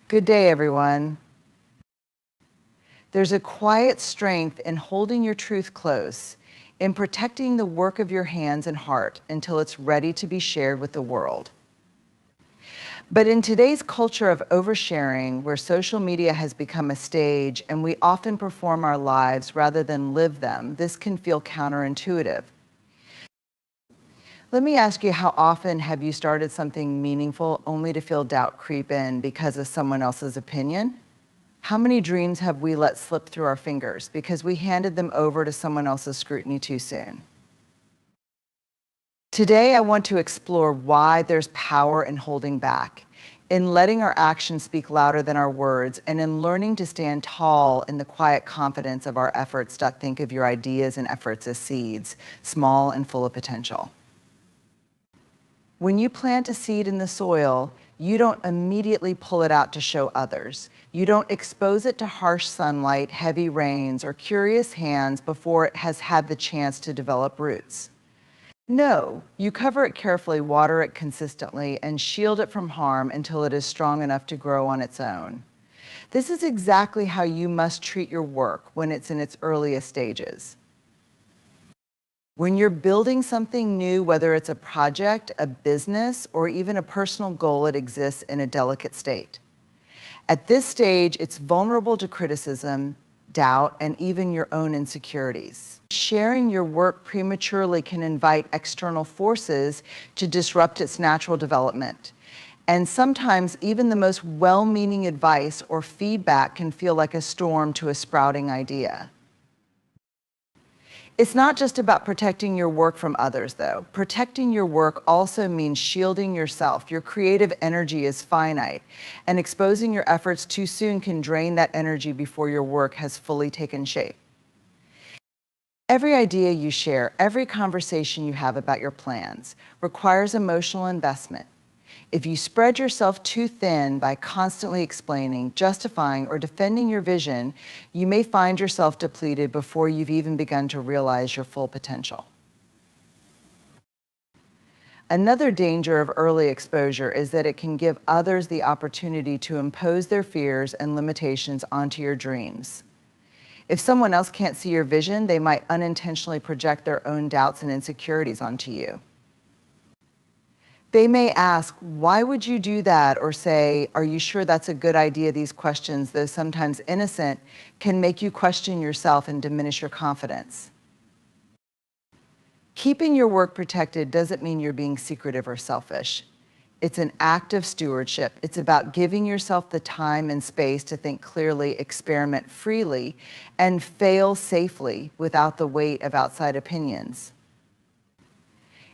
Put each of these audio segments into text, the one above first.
Good day, everyone. There's a quiet strength in holding your truth close, in protecting the work of your hands and heart until it's ready to be shared with the world. But in today's culture of oversharing, where social media has become a stage and we often perform our lives rather than live them, this can feel counterintuitive. Let me ask you, how often have you started something meaningful only to feel doubt creep in because of someone else's opinion? How many dreams have we let slip through our fingers because we handed them over to someone else's scrutiny too soon? Today, I want to explore why there's power in holding back, in letting our actions speak louder than our words, and in learning to stand tall in the quiet confidence of our efforts. Think of your ideas and efforts as seeds, small and full of potential. When you plant a seed in the soil, you don't immediately pull it out to show others. You don't expose it to harsh sunlight, heavy rains, or curious hands before it has had the chance to develop roots. No, you cover it carefully, water it consistently, and shield it from harm until it is strong enough to grow on its own. This is exactly how you must treat your work when it's in its earliest stages. When you're building something new, whether it's a project, a business, or even a personal goal, it exists in a delicate state. At this stage, it's vulnerable to criticism, doubt, and even your own insecurities. Sharing your work prematurely can invite external forces to disrupt its natural development. And sometimes even the most well-meaning advice or feedback can feel like a storm to a sprouting idea. It's not just about protecting your work from others, though. Protecting your work also means shielding yourself. Your creative energy is finite, and exposing your efforts too soon can drain that energy before your work has fully taken shape. Every idea you share, every conversation you have about your plans requires emotional investment. If you spread yourself too thin by constantly explaining, justifying, or defending your vision, you may find yourself depleted before you've even begun to realize your full potential. Another danger of early exposure is that it can give others the opportunity to impose their fears and limitations onto your dreams. If someone else can't see your vision, they might unintentionally project their own doubts and insecurities onto you. They may ask, "Why would you do that?" or say, "Are you sure that's a good idea?" These questions, though sometimes innocent, can make you question yourself and diminish your confidence. Keeping your work protected doesn't mean you're being secretive or selfish. It's an act of stewardship. It's about giving yourself the time and space to think clearly, experiment freely, and fail safely without the weight of outside opinions.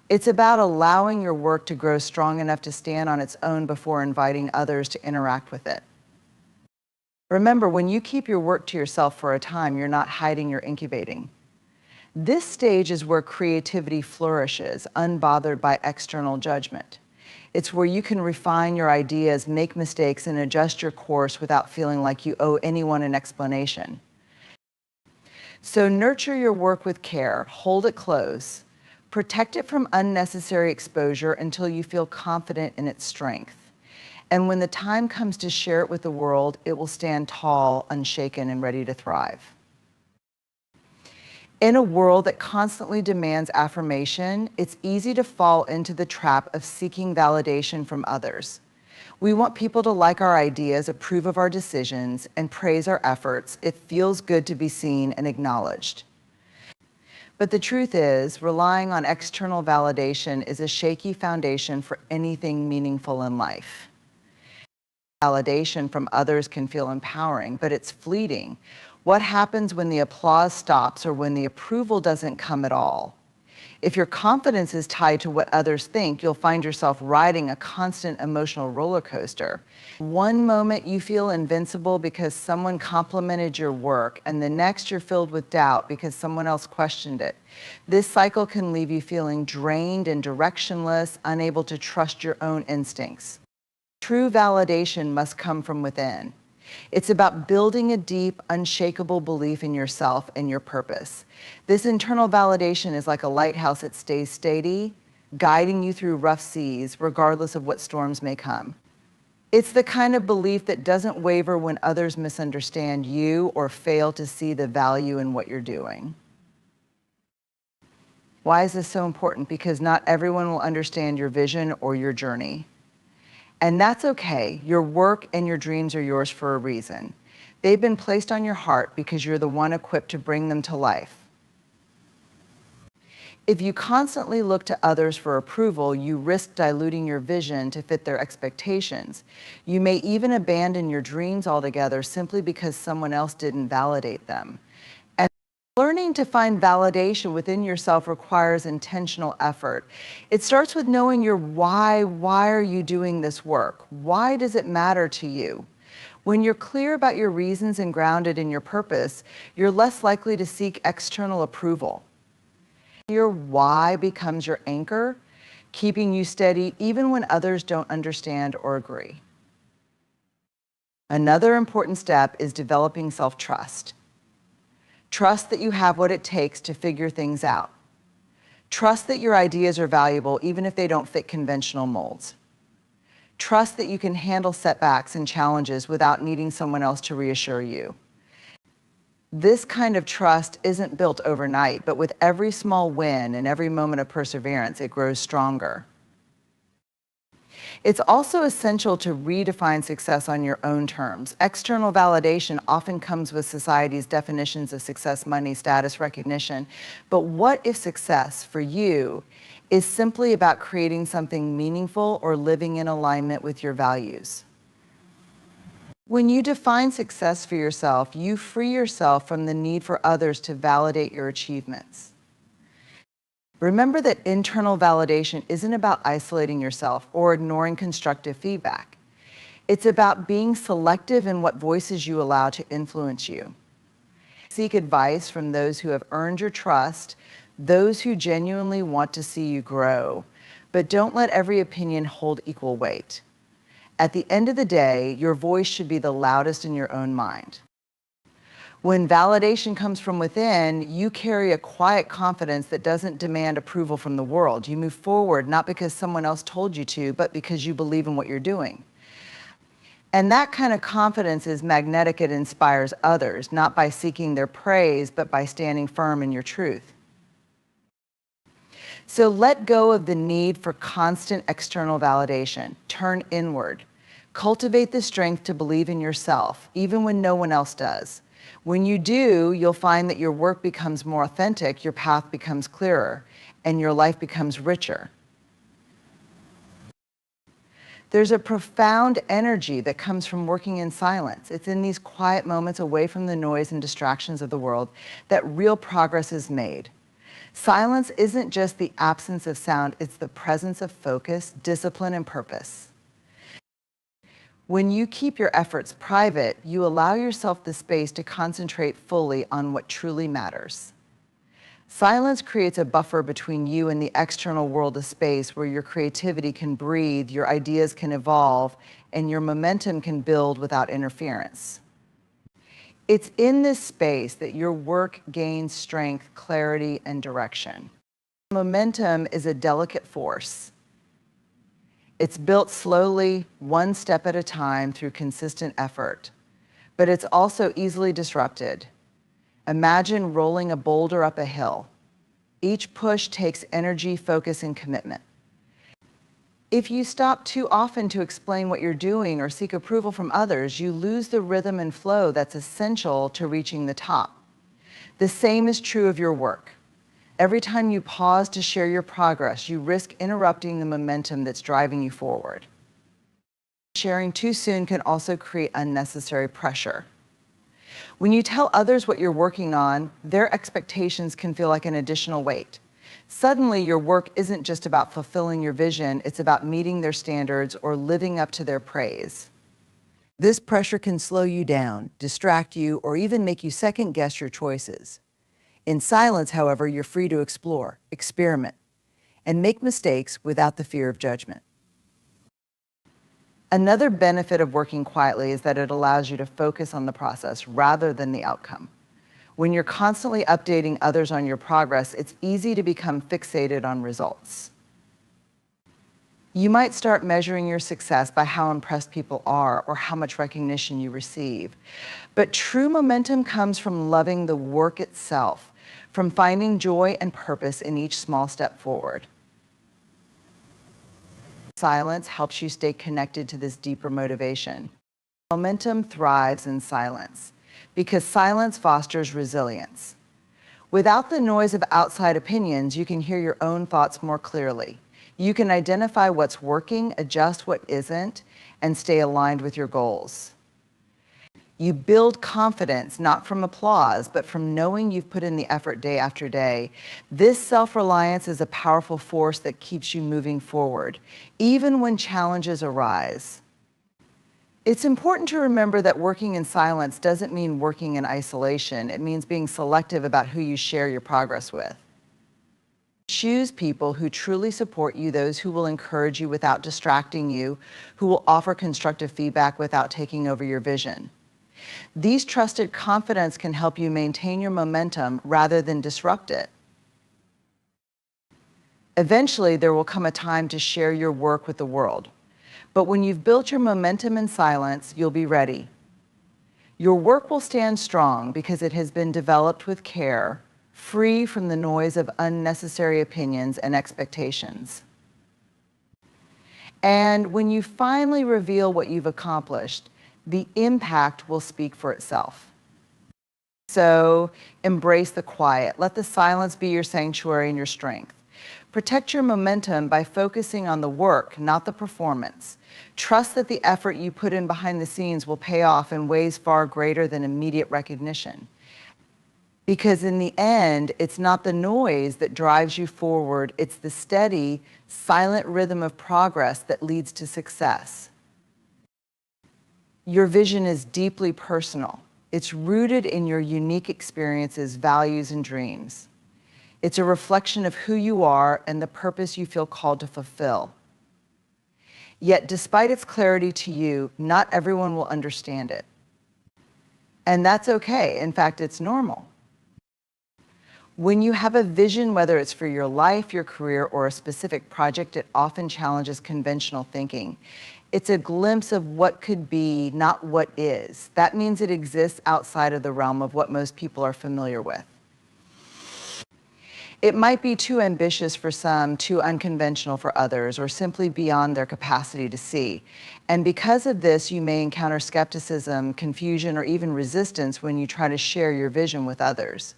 It's about allowing your work to grow strong enough to stand on its own before inviting others to interact with it. Remember, when you keep your work to yourself for a time, you're not hiding, you're incubating. This stage is where creativity flourishes, unbothered by external judgment. It's where you can refine your ideas, make mistakes, and adjust your course without feeling like you owe anyone an explanation. So nurture your work with care, hold it close, protect it from unnecessary exposure until you feel confident in its strength. And when the time comes to share it with the world, it will stand tall, unshaken, and ready to thrive. In a world that constantly demands affirmation, it's easy to fall into the trap of seeking validation from others. We want people to like our ideas, approve of our decisions, and praise our efforts. It feels good to be seen and acknowledged. But the truth is, relying on external validation is a shaky foundation for anything meaningful in life. Validation from others can feel empowering, but it's fleeting. What happens when the applause stops or when the approval doesn't come at all? If your confidence is tied to what others think, you'll find yourself riding a constant emotional roller coaster. One moment you feel invincible because someone complimented your work, and the next you're filled with doubt because someone else questioned it. This cycle can leave you feeling drained and directionless, unable to trust your own instincts. True validation must come from within. It's about building a deep, unshakable belief in yourself and your purpose. This internal validation is like a lighthouse that stays steady, guiding you through rough seas, regardless of what storms may come. It's the kind of belief that doesn't waver when others misunderstand you or fail to see the value in what you're doing. Why is this so important? Because not everyone will understand your vision or your journey. And that's okay. Your work and your dreams are yours for a reason. They've been placed on your heart because you're the one equipped to bring them to life. If you constantly look to others for approval, you risk diluting your vision to fit their expectations. You may even abandon your dreams altogether simply because someone else didn't validate them. And learning to find validation within yourself requires intentional effort. It starts with knowing your why. Why are you doing this work? Why does it matter to you? When you're clear about your reasons and grounded in your purpose, you're less likely to seek external approval. Your why becomes your anchor, keeping you steady even when others don't understand or agree. Another important step is developing self-trust. Trust that you have what it takes to figure things out. Trust that your ideas are valuable even if they don't fit conventional molds. Trust that you can handle setbacks and challenges without needing someone else to reassure you. This kind of trust isn't built overnight, but with every small win and every moment of perseverance, it grows stronger. It's also essential to redefine success on your own terms. External validation often comes with society's definitions of success, money, status, recognition. But what if success for you is simply about creating something meaningful or living in alignment with your values? When you define success for yourself, you free yourself from the need for others to validate your achievements. Remember that internal validation isn't about isolating yourself or ignoring constructive feedback. It's about being selective in what voices you allow to influence you. Seek advice from those who have earned your trust, those who genuinely want to see you grow, but don't let every opinion hold equal weight. At the end of the day, your voice should be the loudest in your own mind. When validation comes from within, you carry a quiet confidence that doesn't demand approval from the world. You move forward not because someone else told you to, but because you believe in what you're doing. And that kind of confidence is magnetic. It inspires others, not by seeking their praise, but by standing firm in your truth. So let go of the need for constant external validation. Turn inward. Cultivate the strength to believe in yourself, even when no one else does. When you do, you'll find that your work becomes more authentic, your path becomes clearer, and your life becomes richer. There's a profound energy that comes from working in silence. It's in these quiet moments away from the noise and distractions of the world that real progress is made. Silence isn't just the absence of sound, it's the presence of focus, discipline, and purpose. When you keep your efforts private, you allow yourself the space to concentrate fully on what truly matters. Silence creates a buffer between you and the external world, a space where your creativity can breathe, your ideas can evolve, and your momentum can build without interference. It's in this space that your work gains strength, clarity, and direction. Momentum is a delicate force. It's built slowly, one step at a time through consistent effort, but it's also easily disrupted. Imagine rolling a boulder up a hill. Each push takes energy, focus, and commitment. If you stop too often to explain what you're doing or seek approval from others, you lose the rhythm and flow that's essential to reaching the top. The same is true of your work. Every time you pause to share your progress, you risk interrupting the momentum that's driving you forward. Sharing too soon can also create unnecessary pressure. When you tell others what you're working on, their expectations can feel like an additional weight. Suddenly, your work isn't just about fulfilling your vision, it's about meeting their standards or living up to their praise. This pressure can slow you down, distract you, or even make you second-guess your choices. In silence, however, you're free to explore, experiment, and make mistakes without the fear of judgment. Another benefit of working quietly is that it allows you to focus on the process rather than the outcome. When you're constantly updating others on your progress, it's easy to become fixated on results. You might start measuring your success by how impressed people are or how much recognition you receive. But true momentum comes from loving the work itself, from finding joy and purpose in each small step forward. Silence helps you stay connected to this deeper motivation. Momentum thrives in silence because silence fosters resilience. Without the noise of outside opinions, you can hear your own thoughts more clearly. You can identify what's working, adjust what isn't, and stay aligned with your goals. You build confidence not from applause, but from knowing you've put in the effort day after day. This self-reliance is a powerful force that keeps you moving forward, even when challenges arise. It's important to remember that working in silence doesn't mean working in isolation. It means being selective about who you share your progress with. Choose people who truly support you, those who will encourage you without distracting you, who will offer constructive feedback without taking over your vision. These trusted confidants can help you maintain your momentum rather than disrupt it. Eventually, there will come a time to share your work with the world. But when you've built your momentum in silence, you'll be ready. Your work will stand strong because it has been developed with care, free from the noise of unnecessary opinions and expectations. And when you finally reveal what you've accomplished, the impact will speak for itself. So embrace the quiet. Let the silence be your sanctuary and your strength. Protect your momentum by focusing on the work, not the performance. Trust that the effort you put in behind the scenes will pay off in ways far greater than immediate recognition. Because in the end, it's not the noise that drives you forward, it's the steady, silent rhythm of progress that leads to success. Your vision is deeply personal. It's rooted in your unique experiences, values, and dreams. It's a reflection of who you are and the purpose you feel called to fulfill. Yet, despite its clarity to you, not everyone will understand it. And that's okay. In fact, it's normal. When you have a vision, whether it's for your life, your career, or a specific project, it often challenges conventional thinking. It's a glimpse of what could be, not what is. That means it exists outside of the realm of what most people are familiar with. It might be too ambitious for some, too unconventional for others, or simply beyond their capacity to see. And because of this, you may encounter skepticism, confusion, or even resistance when you try to share your vision with others.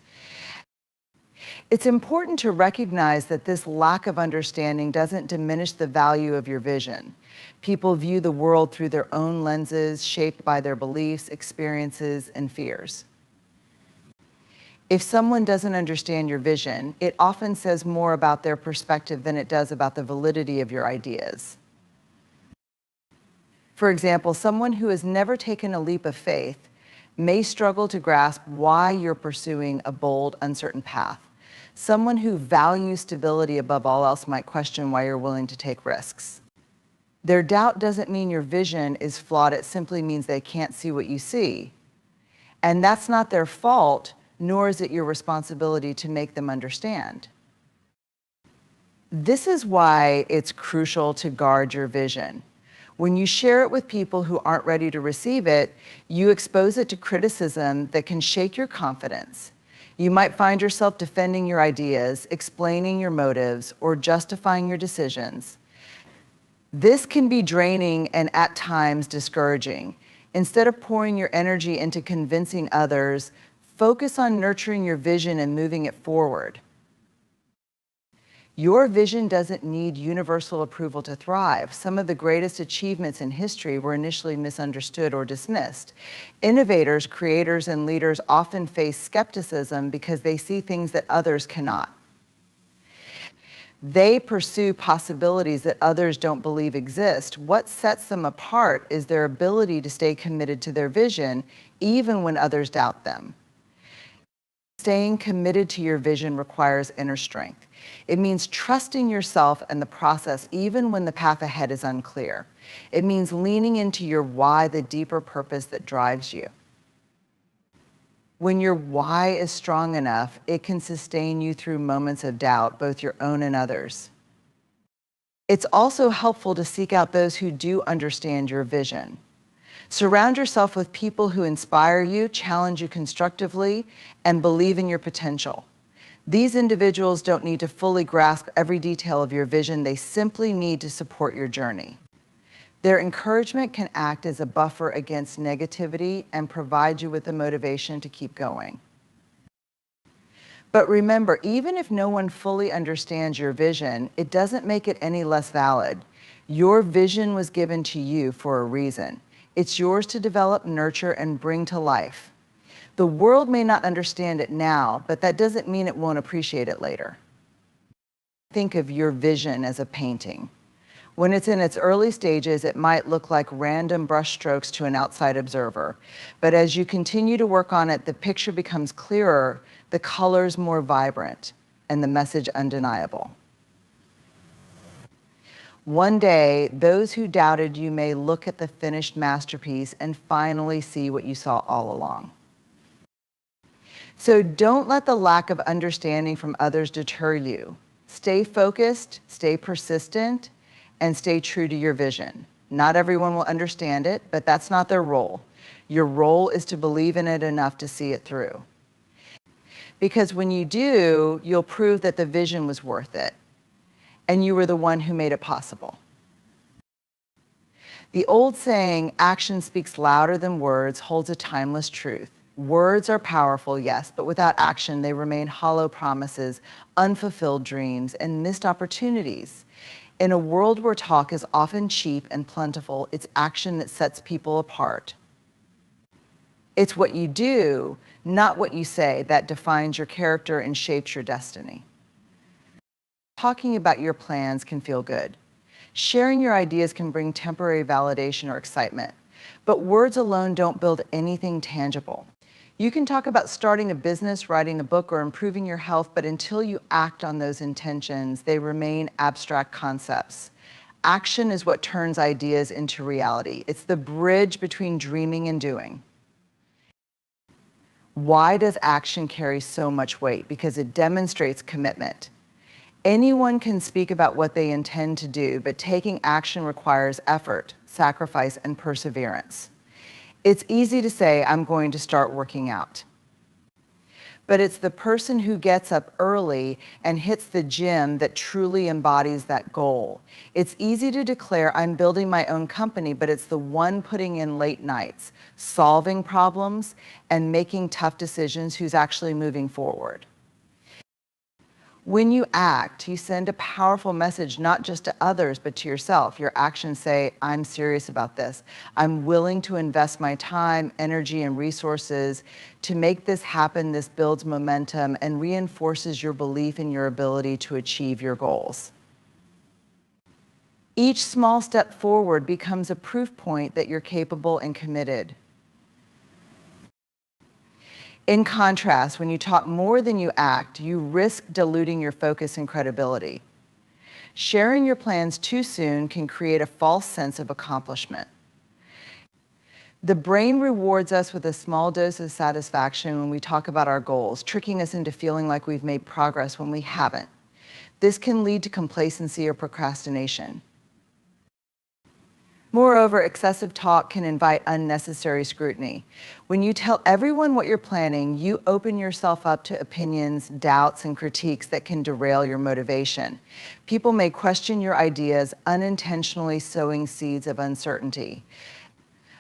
It's important to recognize that this lack of understanding doesn't diminish the value of your vision. People view the world through their own lenses, shaped by their beliefs, experiences, and fears. If someone doesn't understand your vision, it often says more about their perspective than it does about the validity of your ideas. For example, someone who has never taken a leap of faith may struggle to grasp why you're pursuing a bold, uncertain path. Someone who values stability above all else might question why you're willing to take risks. Their doubt doesn't mean your vision is flawed, it simply means they can't see what you see. And that's not their fault, nor is it your responsibility to make them understand. This is why it's crucial to guard your vision. When you share it with people who aren't ready to receive it, you expose it to criticism that can shake your confidence. You might find yourself defending your ideas, explaining your motives, or justifying your decisions. This can be draining and at times discouraging. Instead of pouring your energy into convincing others, focus on nurturing your vision and moving it forward. Your vision doesn't need universal approval to thrive. Some of the greatest achievements in history were initially misunderstood or dismissed. Innovators, creators, and leaders often face skepticism because they see things that others cannot. They pursue possibilities that others don't believe exist. What sets them apart is their ability to stay committed to their vision, even when others doubt them. Staying committed to your vision requires inner strength. It means trusting yourself and the process even when the path ahead is unclear. It means leaning into your why, the deeper purpose that drives you. When your why is strong enough, it can sustain you through moments of doubt, both your own and others. It's also helpful to seek out those who do understand your vision. Surround yourself with people who inspire you, challenge you constructively, and believe in your potential. These individuals don't need to fully grasp every detail of your vision, they simply need to support your journey. Their encouragement can act as a buffer against negativity and provide you with the motivation to keep going. But remember, even if no one fully understands your vision, it doesn't make it any less valid. Your vision was given to you for a reason. It's yours to develop, nurture, and bring to life. The world may not understand it now, but that doesn't mean it won't appreciate it later. Think of your vision as a painting. When it's in its early stages, it might look like random brushstrokes to an outside observer. But as you continue to work on it, the picture becomes clearer, the colors more vibrant, and the message undeniable. One day, those who doubted you may look at the finished masterpiece and finally see what you saw all along. So don't let the lack of understanding from others deter you. Stay focused, stay persistent, and stay true to your vision. Not everyone will understand it, but that's not their role. Your role is to believe in it enough to see it through. Because when you do, you'll prove that the vision was worth it, and you were the one who made it possible. The old saying, action speaks louder than words, holds a timeless truth. Words are powerful, yes, but without action, they remain hollow promises, unfulfilled dreams, and missed opportunities. In a world where talk is often cheap and plentiful, it's action that sets people apart. It's what you do, not what you say, that defines your character and shapes your destiny. Talking about your plans can feel good. Sharing your ideas can bring temporary validation or excitement, but words alone don't build anything tangible. You can talk about starting a business, writing a book, or improving your health, but until you act on those intentions, they remain abstract concepts. Action is what turns ideas into reality. It's the bridge between dreaming and doing. Why does action carry so much weight? Because it demonstrates commitment. Anyone can speak about what they intend to do, but taking action requires effort, sacrifice, and perseverance. It's easy to say, I'm going to start working out. But it's the person who gets up early and hits the gym that truly embodies that goal. It's easy to declare, I'm building my own company, but it's the one putting in late nights, solving problems, and making tough decisions who's actually moving forward. When you act, you send a powerful message not just to others, but to yourself. Your actions say, I'm serious about this. I'm willing to invest my time, energy, and resources to make this happen. This builds momentum and reinforces your belief in your ability to achieve your goals. Each small step forward becomes a proof point that you're capable and committed. In contrast, when you talk more than you act, you risk diluting your focus and credibility. Sharing your plans too soon can create a false sense of accomplishment. The brain rewards us with a small dose of satisfaction when we talk about our goals, tricking us into feeling like we've made progress when we haven't. This can lead to complacency or procrastination. Moreover, excessive talk can invite unnecessary scrutiny. When you tell everyone what you're planning, you open yourself up to opinions, doubts, and critiques that can derail your motivation. People may question your ideas, unintentionally sowing seeds of uncertainty.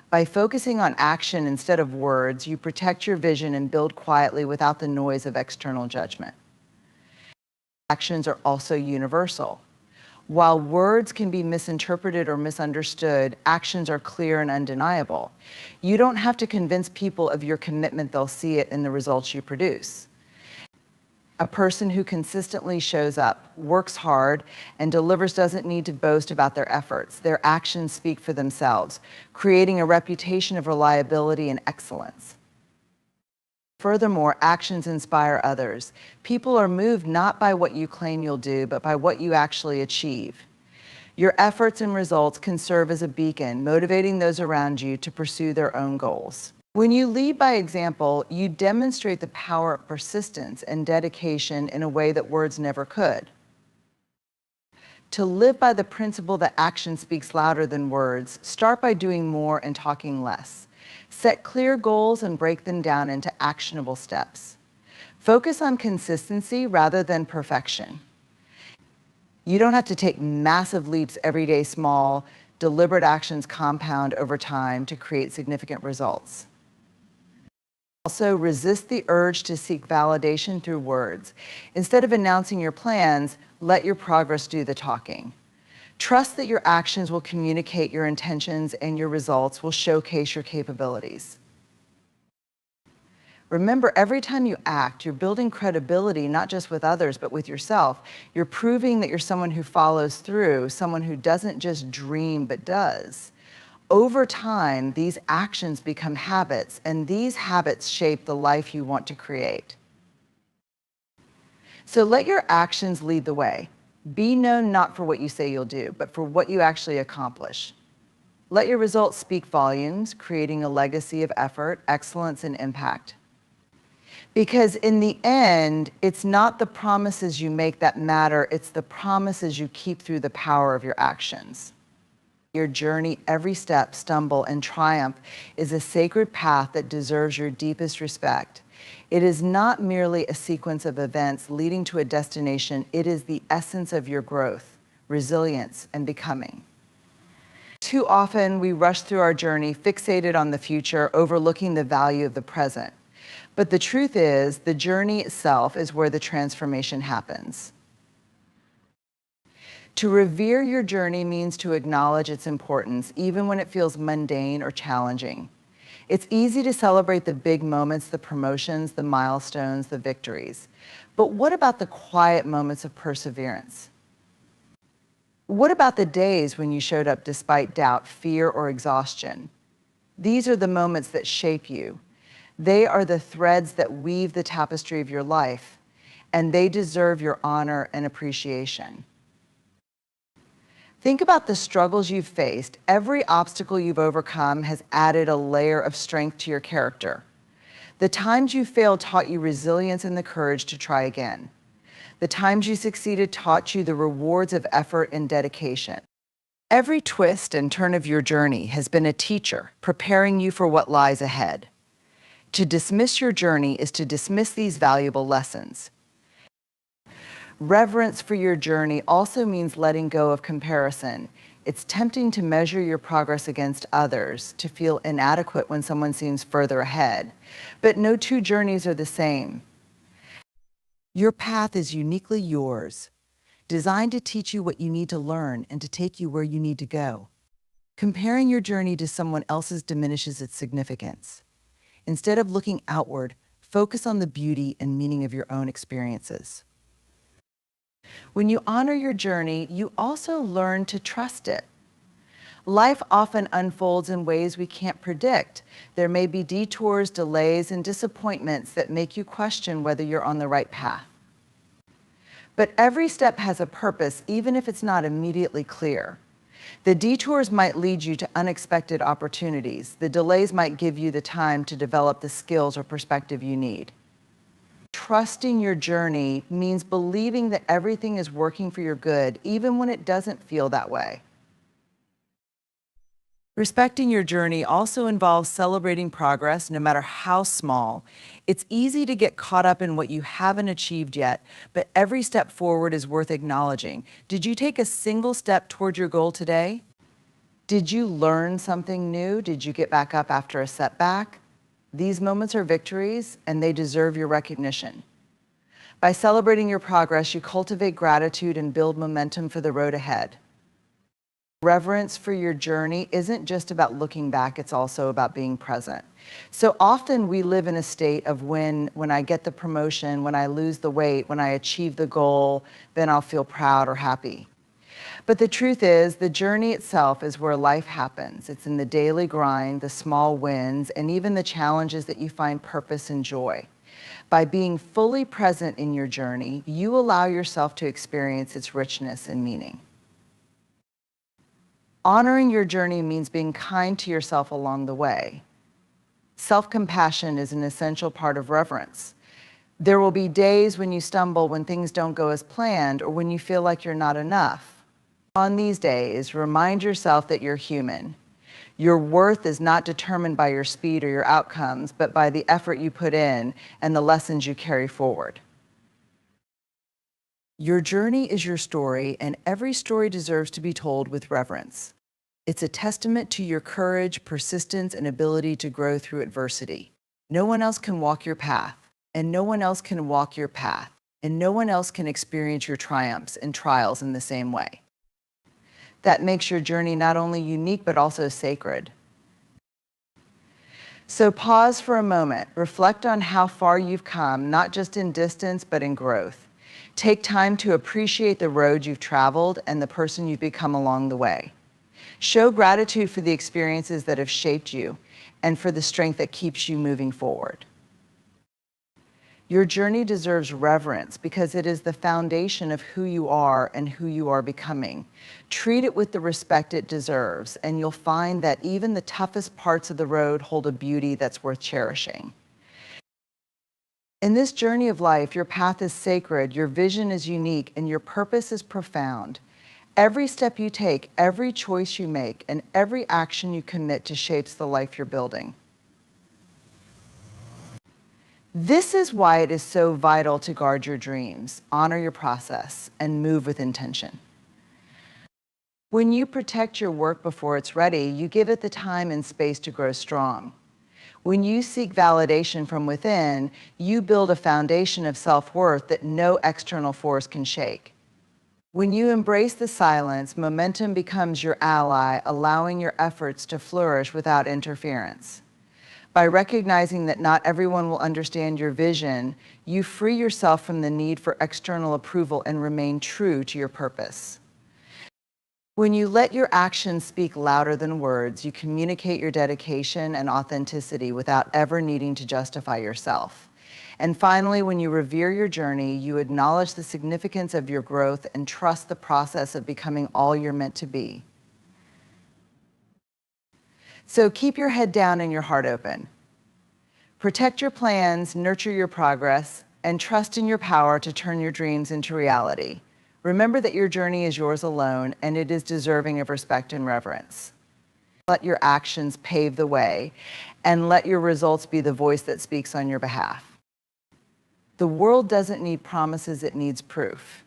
By focusing on action instead of words, you protect your vision and build quietly without the noise of external judgment. Actions are also universal. While words can be misinterpreted or misunderstood, actions are clear and undeniable. You don't have to convince people of your commitment, they'll see it in the results you produce. A person who consistently shows up, works hard, and delivers doesn't need to boast about their efforts. Their actions speak for themselves, creating a reputation of reliability and excellence. Furthermore, actions inspire others. People are moved not by what you claim you'll do, but by what you actually achieve. Your efforts and results can serve as a beacon, motivating those around you to pursue their own goals. When you lead by example, you demonstrate the power of persistence and dedication in a way that words never could. To live by the principle that action speaks louder than words, start by doing more and talking less. Set clear goals and break them down into actionable steps. Focus on consistency rather than perfection. You don't have to take massive leaps every day. Small, deliberate actions compound over time to create significant results. Also, resist the urge to seek validation through words. Instead of announcing your plans, let your progress do the talking. Trust that your actions will communicate your intentions and your results will showcase your capabilities. Remember, every time you act, you're building credibility, not just with others, but with yourself. You're proving that you're someone who follows through, someone who doesn't just dream, but does. Over time, these actions become habits, and these habits shape the life you want to create. So let your actions lead the way. Be known not for what you say you'll do, but for what you actually accomplish. Let your results speak volumes, creating a legacy of effort, excellence, and impact. Because in the end, it's not the promises you make that matter, it's the promises you keep through the power of your actions. Your journey, every step, stumble, and triumph is a sacred path that deserves your deepest respect. It is not merely a sequence of events leading to a destination, it is the essence of your growth, resilience, and becoming. Too often, we rush through our journey, fixated on the future, overlooking the value of the present. But the truth is, the journey itself is where the transformation happens. To revere your journey means to acknowledge its importance, even when it feels mundane or challenging. It's easy to celebrate the big moments, the promotions, the milestones, the victories. But what about the quiet moments of perseverance? What about the days when you showed up despite doubt, fear, or exhaustion? These are the moments that shape you. They are the threads that weave the tapestry of your life, and they deserve your honor and appreciation. Think about the struggles you've faced. Every obstacle you've overcome has added a layer of strength to your character. The times you failed taught you resilience and the courage to try again. The times you succeeded taught you the rewards of effort and dedication. Every twist and turn of your journey has been a teacher, preparing you for what lies ahead. To dismiss your journey is to dismiss these valuable lessons. Reverence for your journey also means letting go of comparison. It's tempting to measure your progress against others, to feel inadequate when someone seems further ahead. But no two journeys are the same. Your path is uniquely yours, designed to teach you what you need to learn and to take you where you need to go. Comparing your journey to someone else's diminishes its significance. Instead of looking outward, focus on the beauty and meaning of your own experiences. When you honor your journey, you also learn to trust it. Life often unfolds in ways we can't predict. There may be detours, delays, and disappointments that make you question whether you're on the right path. But every step has a purpose, even if it's not immediately clear. The detours might lead you to unexpected opportunities. The delays might give you the time to develop the skills or perspective you need. Trusting your journey means believing that everything is working for your good, even when it doesn't feel that way. Respecting your journey also involves celebrating progress, no matter how small. It's easy to get caught up in what you haven't achieved yet, but every step forward is worth acknowledging. Did you take a single step toward your goal today? Did you learn something new? Did you get back up after a setback? These moments are victories, and they deserve your recognition. By celebrating your progress, you cultivate gratitude and build momentum for the road ahead. Reverence for your journey isn't just about looking back, it's also about being present. So often we live in a state of when I get the promotion, when I lose the weight, when I achieve the goal, then I'll feel proud or happy. But the truth is, the journey itself is where life happens. It's in the daily grind, the small wins, and even the challenges that you find purpose and joy. By being fully present in your journey, you allow yourself to experience its richness and meaning. Honoring your journey means being kind to yourself along the way. Self-compassion is an essential part of reverence. There will be days when you stumble, when things don't go as planned, or when you feel like you're not enough. On these days, remind yourself that you're human. Your worth is not determined by your speed or your outcomes, but by the effort you put in and the lessons you carry forward. Your journey is your story, and every story deserves to be told with reverence. It's a testament to your courage, persistence, and ability to grow through adversity. No one else can walk your path, and no one else can walk your path, and no one else can experience your triumphs and trials in the same way. That makes your journey not only unique, but also sacred. So pause for a moment, reflect on how far you've come, not just in distance, but in growth. Take time to appreciate the road you've traveled and the person you've become along the way. Show gratitude for the experiences that have shaped you and for the strength that keeps you moving forward. Your journey deserves reverence because it is the foundation of who you are and who you are becoming. Treat it with the respect it deserves, and you'll find that even the toughest parts of the road hold a beauty that's worth cherishing. In this journey of life, your path is sacred, your vision is unique, and your purpose is profound. Every step you take, every choice you make, and every action you commit to shapes the life you're building. This is why it is so vital to guard your dreams, honor your process, and move with intention. When you protect your work before it's ready, you give it the time and space to grow strong. When you seek validation from within, you build a foundation of self-worth that no external force can shake. When you embrace the silence, momentum becomes your ally, allowing your efforts to flourish without interference. By recognizing that not everyone will understand your vision, you free yourself from the need for external approval and remain true to your purpose. When you let your actions speak louder than words, you communicate your dedication and authenticity without ever needing to justify yourself. And finally, when you revere your journey, you acknowledge the significance of your growth and trust the process of becoming all you're meant to be. So keep your head down and your heart open. Protect your plans, nurture your progress, and trust in your power to turn your dreams into reality. Remember that your journey is yours alone, and it is deserving of respect and reverence. Let your actions pave the way, and let your results be the voice that speaks on your behalf. The world doesn't need promises, it needs proof.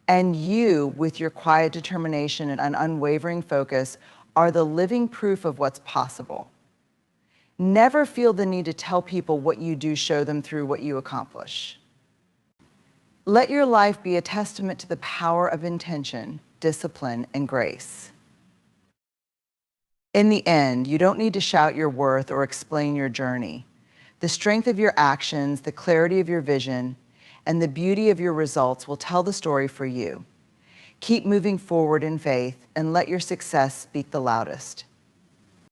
And you, with your quiet determination and an unwavering focus, are the living proof of what's possible. Never feel the need to tell people what you do, show them through what you accomplish. Let your life be a testament to the power of intention, discipline, and grace. In the end, you don't need to shout your worth or explain your journey. The strength of your actions, the clarity of your vision, and the beauty of your results will tell the story for you. Keep moving forward in faith and let your success speak the loudest.